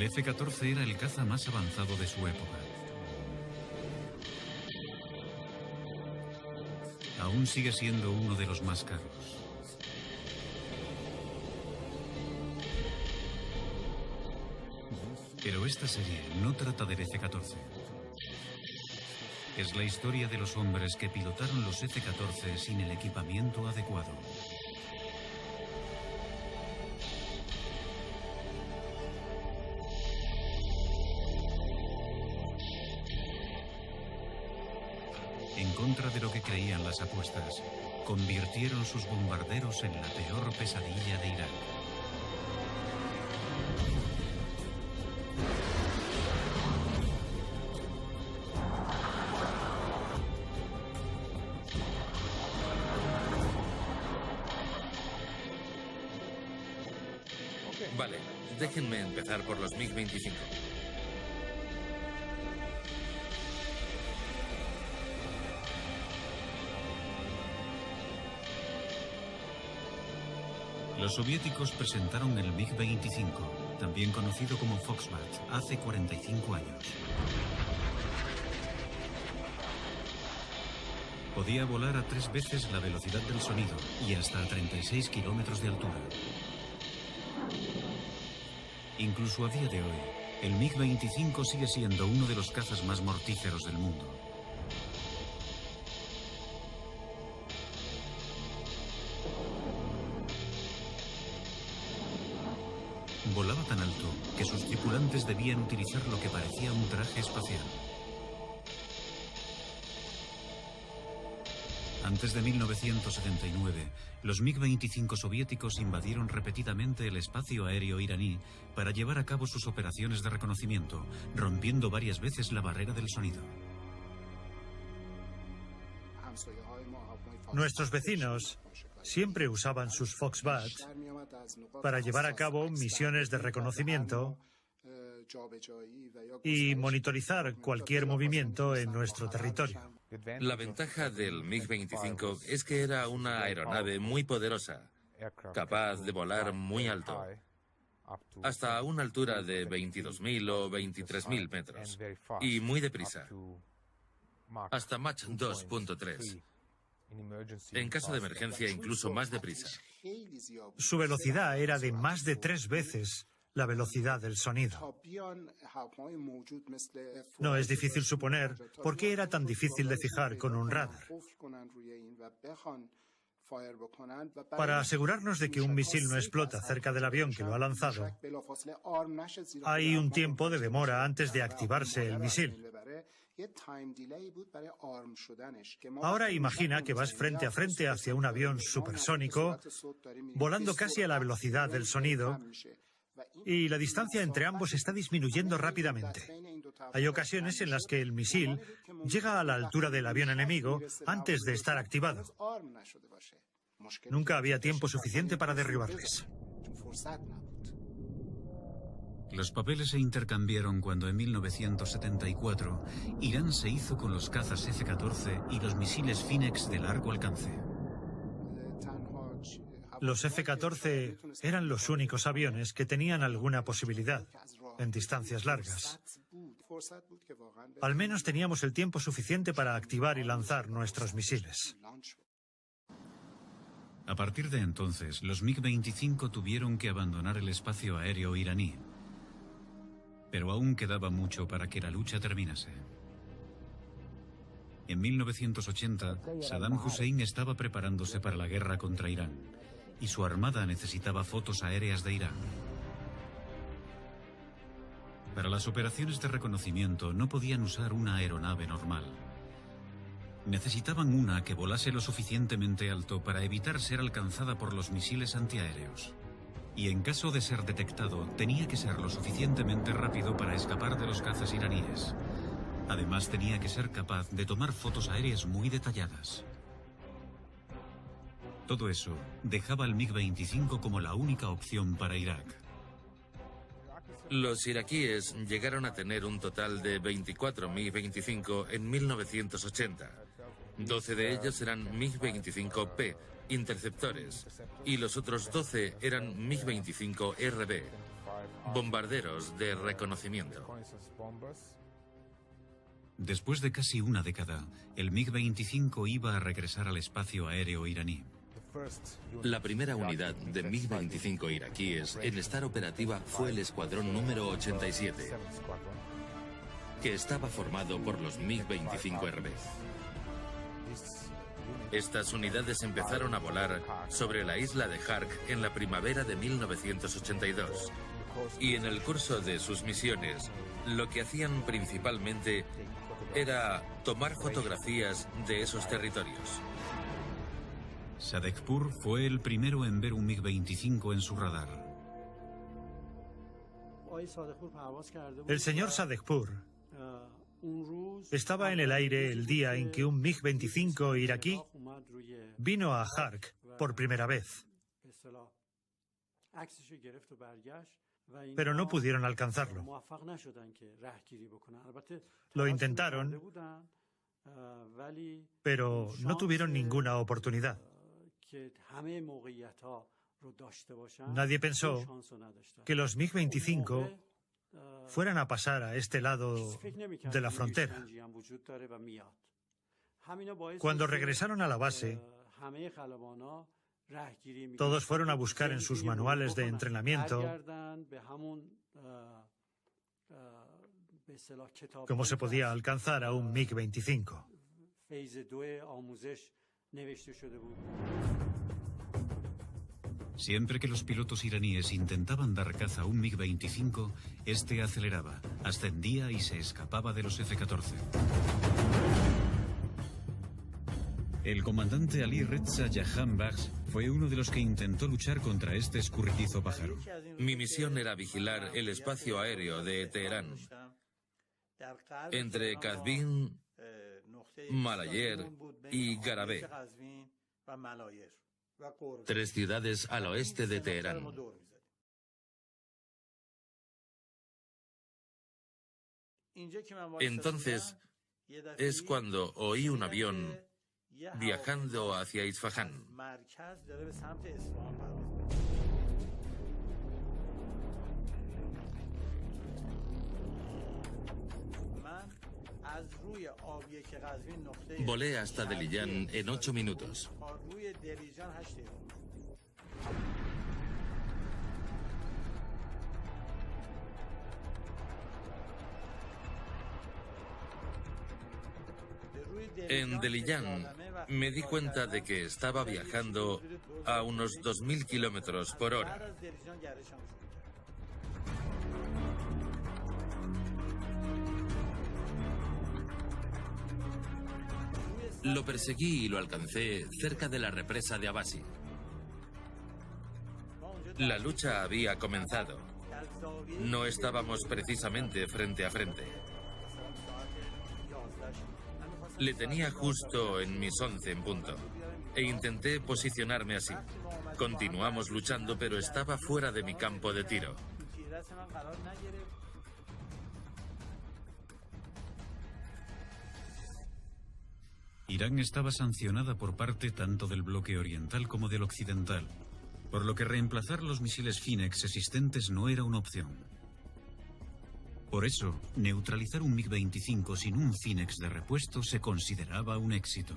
El F-14 era el caza más avanzado de su época. Aún sigue siendo uno de los más caros. Pero esta serie no trata del F-14. Es la historia de los hombres que pilotaron los F-14 sin el equipamiento adecuado. En contra de lo que creían las apuestas, convirtieron sus bombarderos en la peor pesadilla de Irak. Vale, déjenme empezar por los MiG-25. Los soviéticos presentaron el MiG-25, también conocido como Foxbat, hace 45 años. Podía volar a 3 veces la velocidad del sonido y hasta a 36 kilómetros de altura. Incluso a día de hoy, el MiG-25 sigue siendo uno de los cazas más mortíferos del mundo. Volaba tan alto que sus tripulantes debían utilizar lo que parecía un traje espacial. Antes de 1979, los MiG-25 soviéticos invadieron repetidamente el espacio aéreo iraní para llevar a cabo sus operaciones de reconocimiento, rompiendo varias veces la barrera del sonido. Nuestros vecinos siempre usaban sus Foxbat para llevar a cabo misiones de reconocimiento y monitorizar cualquier movimiento en nuestro territorio. La ventaja del MiG-25 es que era una aeronave muy poderosa, capaz de volar muy alto, hasta una altura de 22.000 o 23.000 metros, y muy deprisa, hasta Mach 2.3. En caso de emergencia, incluso más deprisa. Su velocidad era de más de 3 veces la velocidad del sonido. No es difícil suponer por qué era tan difícil de fijar con un radar. Para asegurarnos de que un misil no explota cerca del avión que lo ha lanzado, hay un tiempo de demora antes de activarse el misil. Ahora imagina que vas frente a frente hacia un avión supersónico, volando casi a la velocidad del sonido, y la distancia entre ambos está disminuyendo rápidamente. Hay ocasiones en las que el misil llega a la altura del avión enemigo antes de estar activado. Nunca había tiempo suficiente para derribarles. Los papeles se intercambiaron cuando en 1974 Irán se hizo con los cazas F-14 y los misiles Phoenix de largo alcance. Los F-14 eran los únicos aviones que tenían alguna posibilidad en distancias largas. Al menos teníamos el tiempo suficiente para activar y lanzar nuestros misiles. A partir de entonces, los MiG-25 tuvieron que abandonar el espacio aéreo iraní. Pero aún quedaba mucho para que la lucha terminase. En 1980, Saddam Hussein estaba preparándose para la guerra contra Irán, y su armada necesitaba fotos aéreas de Irán. Para las operaciones de reconocimiento no podían usar una aeronave normal. Necesitaban una que volase lo suficientemente alto para evitar ser alcanzada por los misiles antiaéreos. Y en caso de ser detectado, tenía que ser lo suficientemente rápido para escapar de los cazas iraníes. Además, tenía que ser capaz de tomar fotos aéreas muy detalladas. Todo eso dejaba al MiG-25 como la única opción para Irak. Los iraquíes llegaron a tener un total de 24 MiG-25 en 1980. 12 de ellos eran MiG-25P, interceptores, y los otros 12 eran MiG-25RB. bombarderos de reconocimiento. Después de casi una década, el MiG-25 iba a regresar al espacio aéreo iraní. La primera unidad de MiG-25 iraquíes en estar operativa fue el escuadrón número 87, que estaba formado por los MiG-25RB. Estas unidades empezaron a volar sobre la isla de Hark en la primavera de 1982. Y en el curso de sus misiones, lo que hacían principalmente era tomar fotografías de esos territorios. Sadegpur fue el primero en ver un MiG-25 en su radar. El señor Sadegpur estaba en el aire el día en que un MiG-25 iraquí vino a Hark por primera vez, pero no pudieron alcanzarlo. Lo intentaron, pero no tuvieron ninguna oportunidad. Nadie pensó que los MiG-25 fueran a pasar a este lado de la frontera. Cuando regresaron a la base, todos fueron a buscar en sus manuales de entrenamiento cómo se podía alcanzar a un MiG-25. Siempre que los pilotos iraníes intentaban dar caza a un MiG-25, este aceleraba, ascendía y se escapaba de los F-14. El comandante Ali Reza Jahan Bakhsh fue uno de los que intentó luchar contra este escurridizo pájaro. Mi misión era vigilar el espacio aéreo de Teherán, entre Kazvin, Malayer y Garabé, 3 ciudades al oeste de Teherán. Entonces es cuando oí un avión viajando hacia Isfahán. Volé hasta Deliyán en 8 minutos. En Deliyán me di cuenta de que estaba viajando a unos 2000 kilómetros por hora. Lo perseguí y lo alcancé cerca de la represa de Abasi. La lucha había comenzado. No estábamos precisamente frente a frente. Le tenía justo en mis 11 en punto, e intenté posicionarme así. Continuamos luchando, pero estaba fuera de mi campo de tiro. Irán estaba sancionada por parte tanto del bloque oriental como del occidental, por lo que reemplazar los misiles Finex existentes no era una opción. Por eso, neutralizar un MiG-25 sin un Finex de repuesto se consideraba un éxito.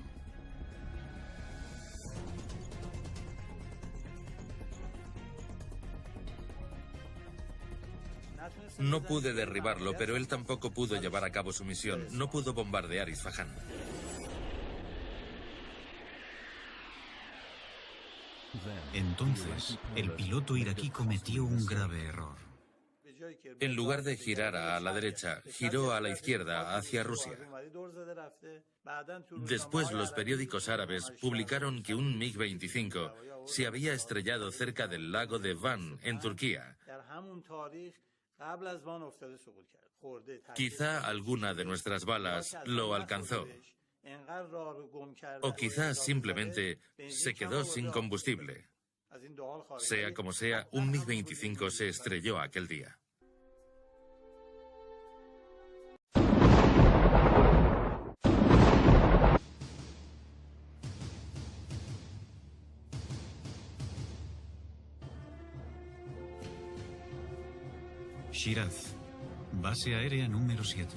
No pude derribarlo, pero él tampoco pudo llevar a cabo su misión. No pudo bombardear Isfahán. Entonces, el piloto iraquí cometió un grave error. En lugar de girar a la derecha, giró a la izquierda, hacia Rusia. Después, los periódicos árabes publicaron que un MiG-25 se había estrellado cerca del lago de Van, en Turquía. Quizá alguna de nuestras balas lo alcanzó. O quizás simplemente se quedó sin combustible. Sea como sea, un MiG-25 se estrelló aquel día. Shiraz, base aérea número 7.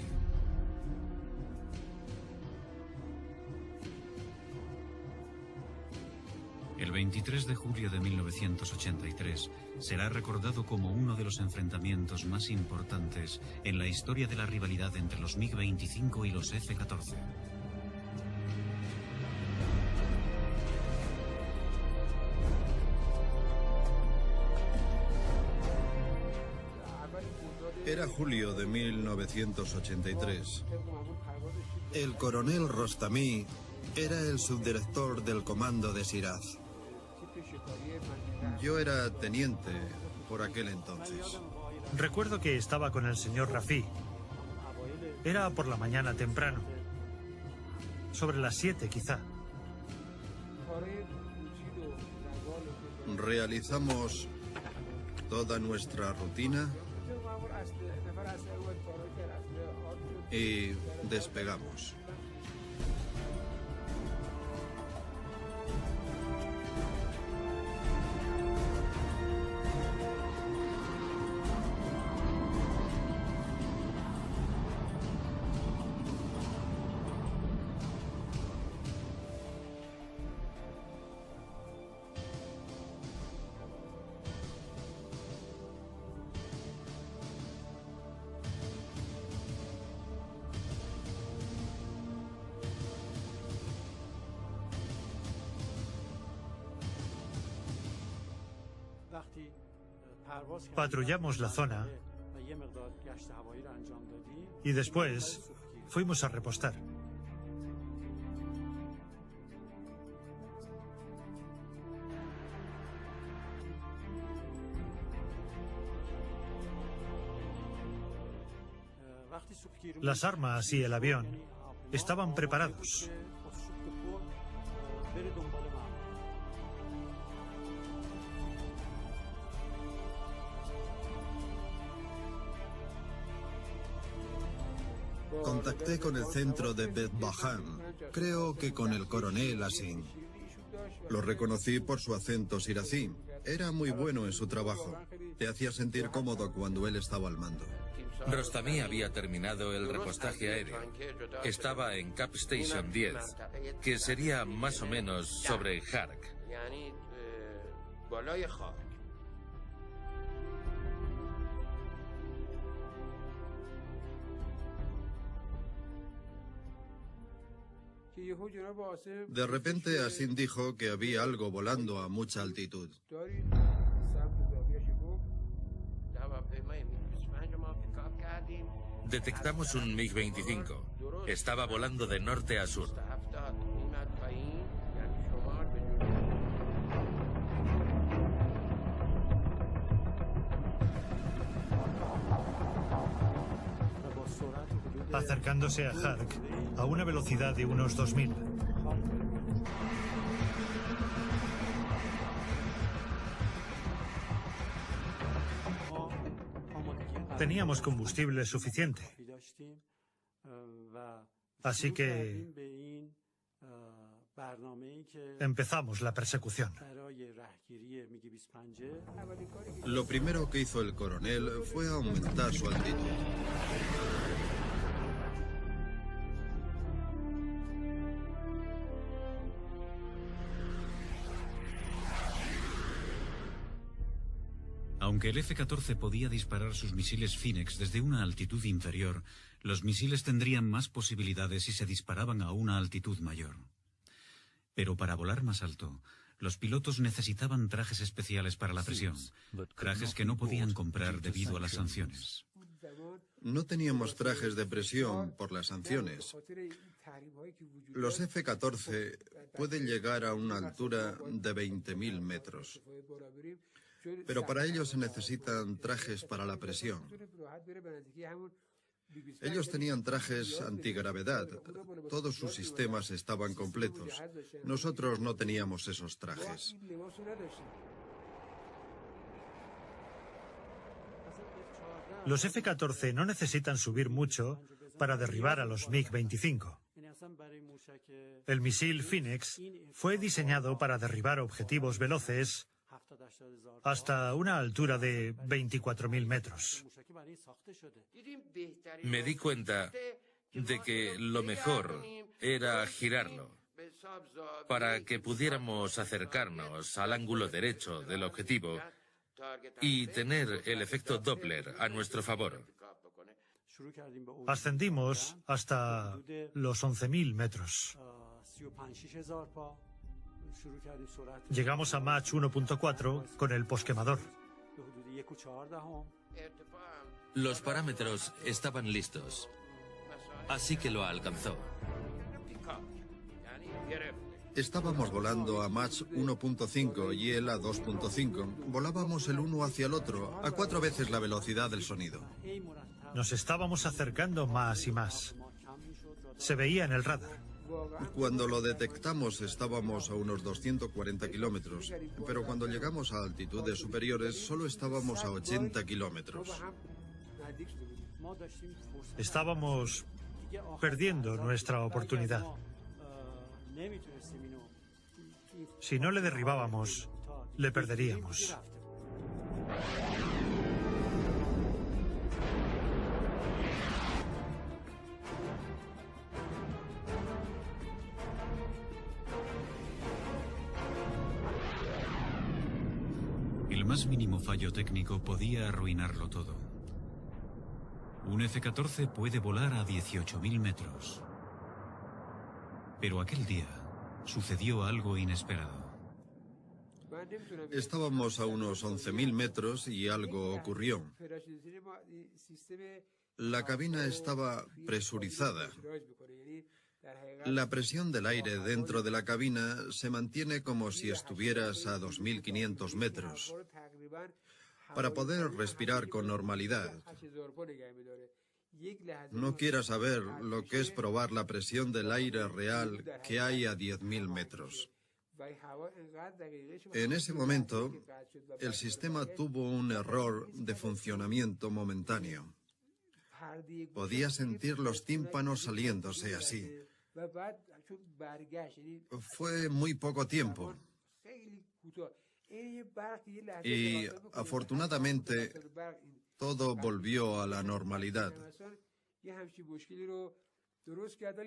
El 23 de julio de 1983 será recordado como uno de los enfrentamientos más importantes en la historia de la rivalidad entre los MiG-25 y los F-14. Era julio de 1983. El coronel Rostami era el subdirector del comando de Shiraz. Yo era teniente por aquel entonces. Recuerdo que estaba con el señor Rafi. Era por la mañana temprano. Sobre las 7 quizá. Realizamos toda nuestra rutina y despegamos. Patrullamos la zona y después fuimos a repostar. Las armas y el avión estaban preparados. Contacté con el centro de Beth-Bahan, creo que con el coronel Asin. Lo reconocí por su acento sirací. Era muy bueno en su trabajo. Te hacía sentir cómodo cuando él estaba al mando. Rostami había terminado el repostaje aéreo. Estaba en Cap Station 10, que sería más o menos sobre Hark. De repente, Asin dijo que había algo volando a mucha altitud. Detectamos un MiG-25. Estaba volando de norte a sur. Acercándose a Hark a una velocidad de unos 2000. Teníamos combustible suficiente. Así que empezamos la persecución. Lo primero que hizo el coronel fue aumentar su altitud. Aunque el F-14 podía disparar sus misiles Phoenix desde una altitud inferior, los misiles tendrían más posibilidades si se disparaban a una altitud mayor. Pero para volar más alto, los pilotos necesitaban trajes especiales para la presión, trajes que no podían comprar debido a las sanciones. No teníamos trajes de presión por las sanciones. Los F-14 pueden llegar a una altura de 20.000 metros. Pero para ello se necesitan trajes para la presión. Ellos tenían trajes antigravedad. Todos sus sistemas estaban completos. Nosotros no teníamos esos trajes. Los F-14 no necesitan subir mucho para derribar a los MiG-25. El misil Phoenix fue diseñado para derribar objetivos veloces hasta una altura de 24.000 metros. Me di cuenta de que lo mejor era girarlo para que pudiéramos acercarnos al ángulo derecho del objetivo y tener el efecto Doppler a nuestro favor. Ascendimos hasta los 11.000 metros. Llegamos a Mach 1.4 con el posquemador. Los parámetros estaban listos, así que lo alcanzó. Estábamos volando a Mach 1.5 y él a 2.5. Volábamos el uno hacia el otro, a 4 veces la velocidad del sonido. Nos estábamos acercando más y más. Se veía en el radar. Cuando lo detectamos estábamos a unos 240 kilómetros, pero cuando llegamos a altitudes superiores solo estábamos a 80 kilómetros. Estábamos perdiendo nuestra oportunidad. Si no le derribábamos, le perderíamos. El más mínimo fallo técnico podía arruinarlo todo. Un F-14 puede volar a 18.000 metros. Pero aquel día sucedió algo inesperado. Estábamos a unos 11.000 metros y algo ocurrió. La cabina estaba presurizada. La presión del aire dentro de la cabina se mantiene como si estuvieras a 2.500 metros. Para poder respirar con normalidad. No quieras saber lo que es probar la presión del aire real que hay a 10.000 metros. En ese momento, el sistema tuvo un error de funcionamiento momentáneo. Podía sentir los tímpanos saliéndose así. Fue muy poco tiempo. Y afortunadamente, todo volvió a la normalidad.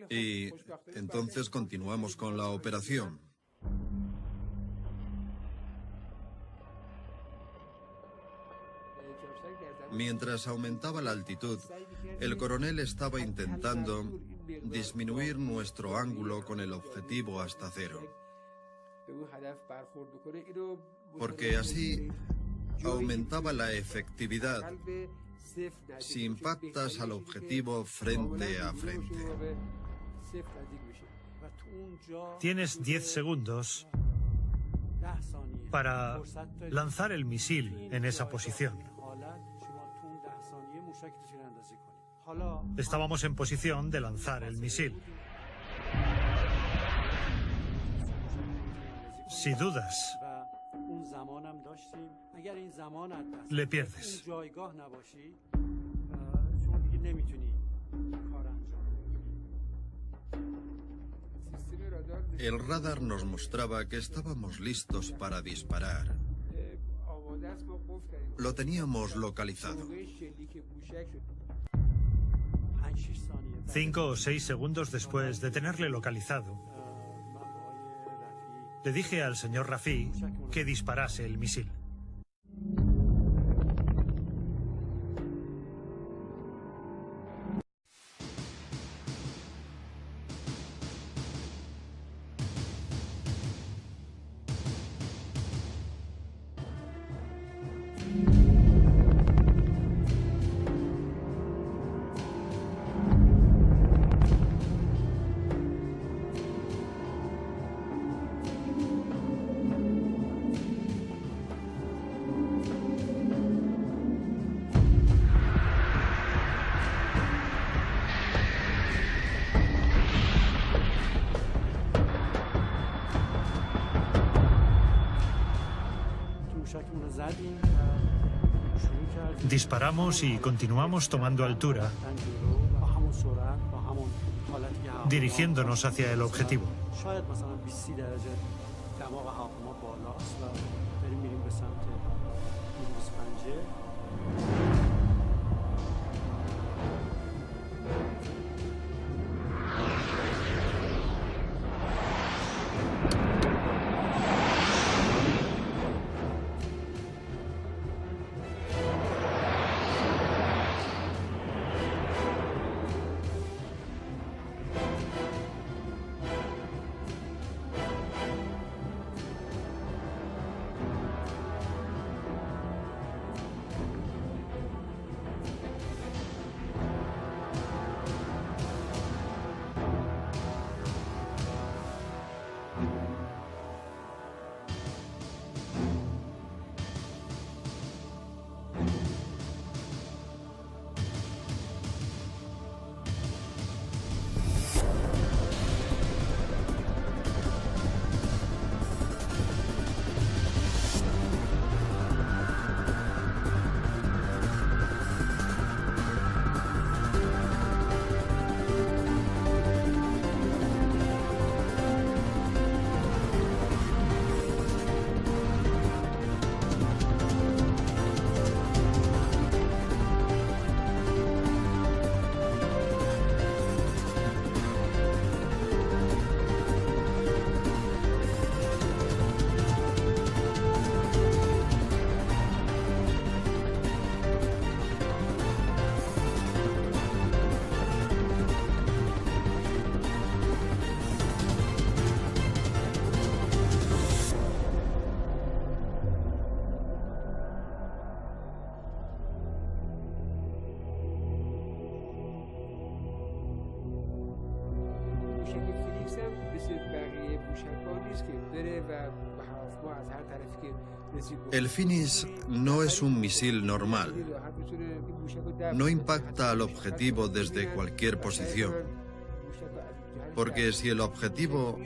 Y entonces continuamos con la operación. Mientras aumentaba la altitud, el coronel estaba intentando disminuir nuestro ángulo con el objetivo hasta cero. Porque así aumentaba la efectividad si impactas al objetivo frente a frente. Tienes 10 segundos para lanzar el misil en esa posición. Estábamos en posición de lanzar el misil. Si dudas, le pierdes. El radar nos mostraba que estábamos listos para disparar. Lo teníamos localizado. 5 o 6 segundos después de tenerle localizado, le dije al señor Rafi que disparase el misil. Disparamos y continuamos tomando altura, dirigiéndonos hacia el objetivo. El Phoenix no es un misil normal. No impacta al objetivo desde cualquier posición. Porque si el objetivo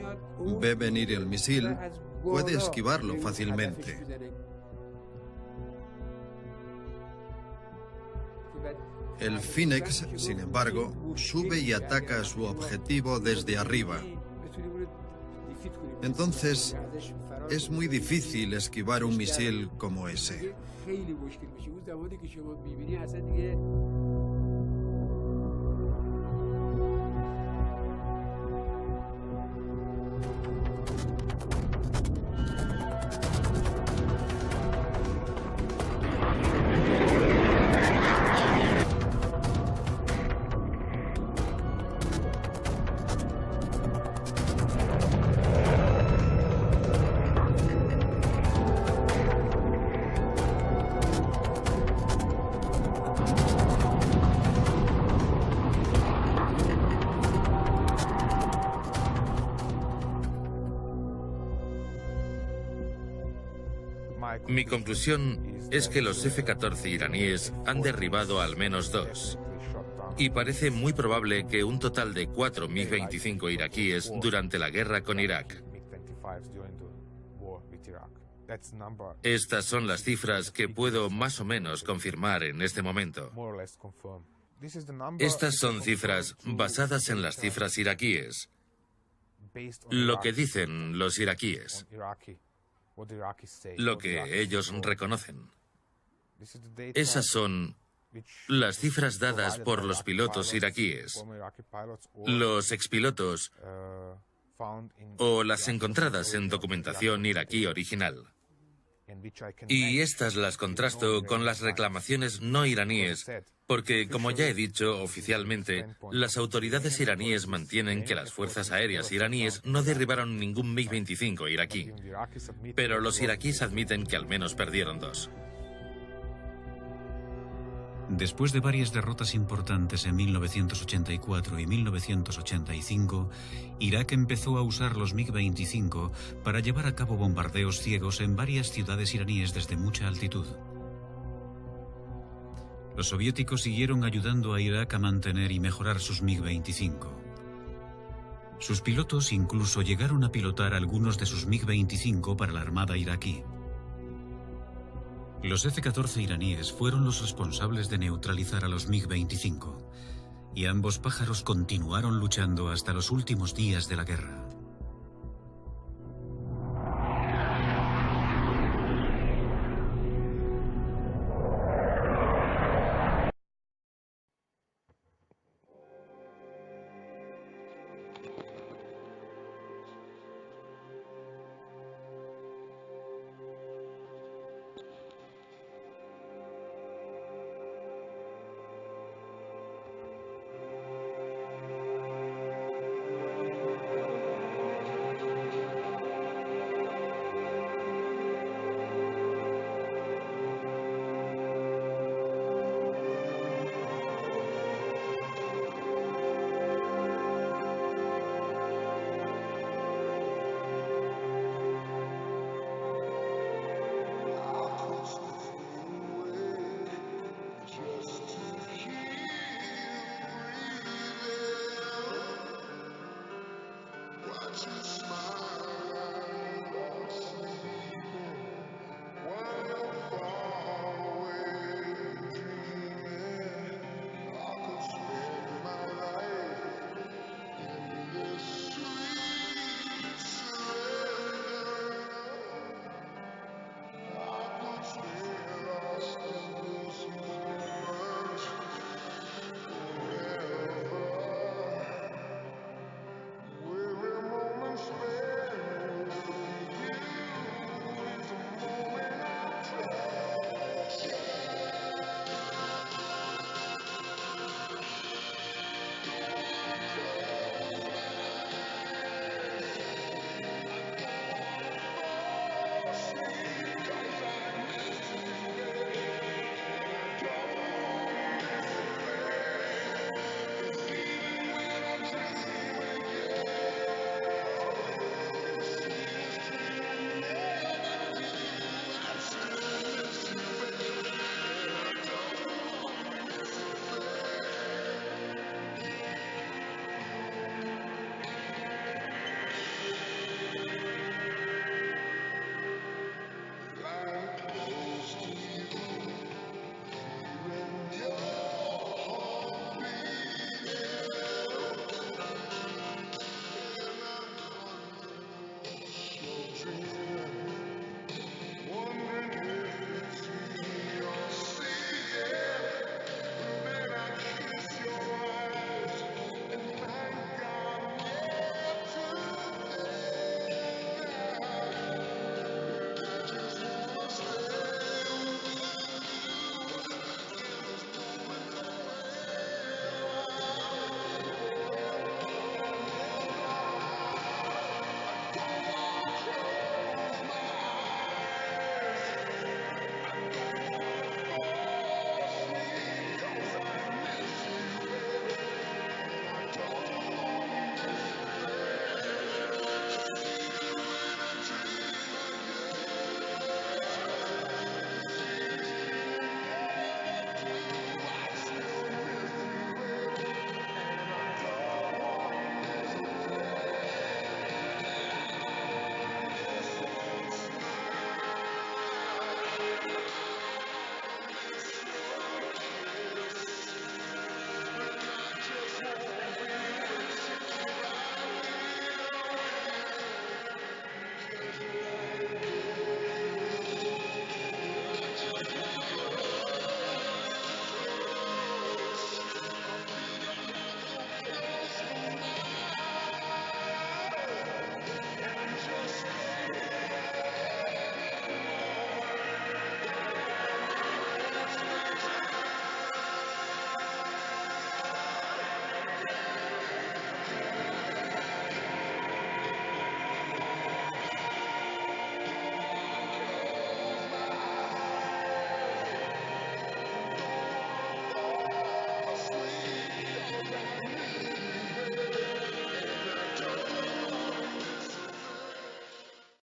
ve venir el misil, puede esquivarlo fácilmente. El Phoenix, sin embargo, sube y ataca a su objetivo desde arriba. Entonces, es muy difícil esquivar un misil como ese. Mi conclusión es que los F-14 iraníes han derribado al menos 2. Y parece muy probable que un total de 4 MiG-25 iraquíes durante la guerra con Irak. Estas son las cifras que puedo más o menos confirmar en este momento. Estas son cifras basadas en las cifras iraquíes, lo que dicen los iraquíes, lo que ellos reconocen. Esas son las cifras dadas por los pilotos iraquíes, los expilotos o las encontradas en documentación iraquí original. Y estas las contrasto con las reclamaciones no iraníes, porque, como ya he dicho oficialmente, las autoridades iraníes mantienen que las fuerzas aéreas iraníes no derribaron ningún MiG-25 iraquí, pero los iraquíes admiten que al menos perdieron 2. Después de varias derrotas importantes en 1984 y 1985, Irak empezó a usar los MiG-25 para llevar a cabo bombardeos ciegos en varias ciudades iraníes desde mucha altitud. Los soviéticos siguieron ayudando a Irak a mantener y mejorar sus MiG-25. Sus pilotos incluso llegaron a pilotar algunos de sus MiG-25 para la armada iraquí. Los F-14 iraníes fueron los responsables de neutralizar a los MiG-25, y ambos pájaros continuaron luchando hasta los últimos días de la guerra. Thank you.